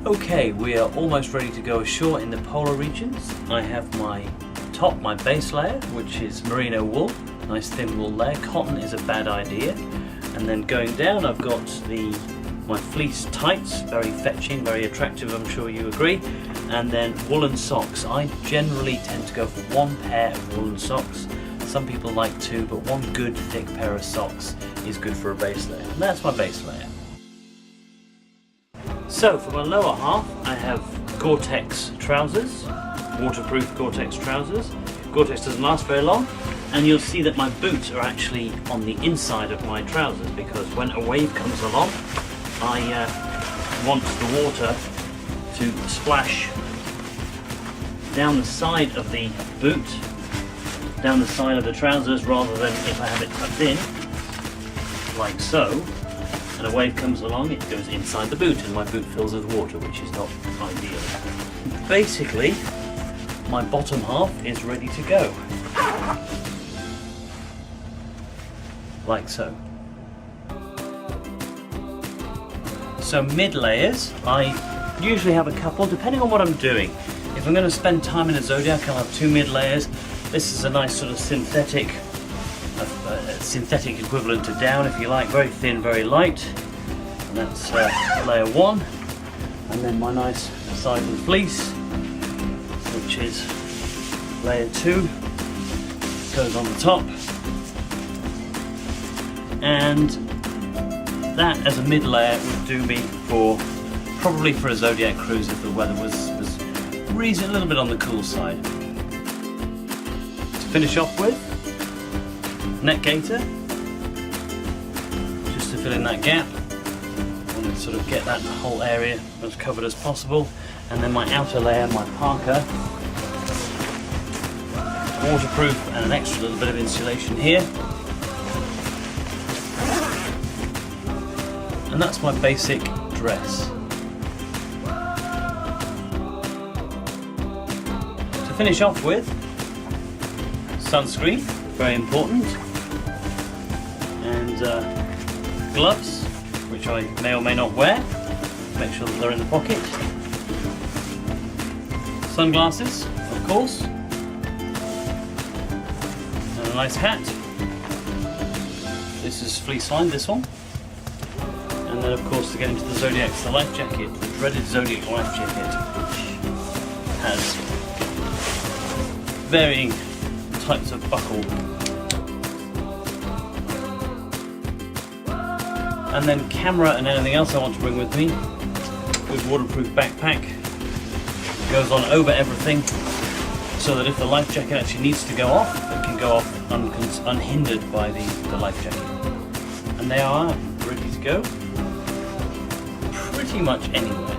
Okay, we are almost ready to go ashore in the polar regions. I have my base layer, which is merino wool, nice thin wool layer. Cotton is a bad idea. And then going down, I've got my fleece tights, very fetching, very attractive, I'm sure you agree. And then woolen socks. I generally tend to go for one pair of woolen socks. Some people like two, but one good thick pair of socks is good for a base layer. And that's my base layer. So for my lower half, I have Gore-Tex trousers, waterproof Gore-Tex trousers. Gore-Tex doesn't last very long, and you'll see that my boots are actually on the inside of my trousers because when a wave comes along, I want the water to splash down the side of the boot, down the side of the trousers, rather than if I have it tucked in, like so. And a wave comes along, it goes inside the boot and my boot fills with water, which is not ideal. Basically, my bottom half is ready to go. Like so. So mid layers, I usually have a couple, depending on what I'm doing. If I'm going to spend time in a Zodiac, I'll have two mid layers. This is a nice sort of synthetic equivalent to down, if you like, very thin, very light, and that's layer one. And then my nice Poseidon fleece, which is layer two, goes on the top, and that as a mid layer would do me probably for a Zodiac cruise if the weather was a little bit on the cool side. To finish off with, neck gaiter, just to fill in that gap. I want to sort of get that whole area as covered as possible. And then my outer layer, my parka, waterproof and an extra little bit of insulation here. And that's my basic dress. To finish off with, sunscreen, very important. And gloves, which I may or may not wear, make sure that they're in the pocket. Sunglasses, of course, and a nice hat. This is fleece lined, this one. And then of course, to get into the Zodiacs, the life jacket, the dreaded Zodiac life jacket, which has varying types of buckle. And then camera and anything else I want to bring with me. Good waterproof backpack. Goes on over everything so that if the life jacket actually needs to go off, it can go off unhindered by the life jacket. And they are ready to go pretty much anywhere.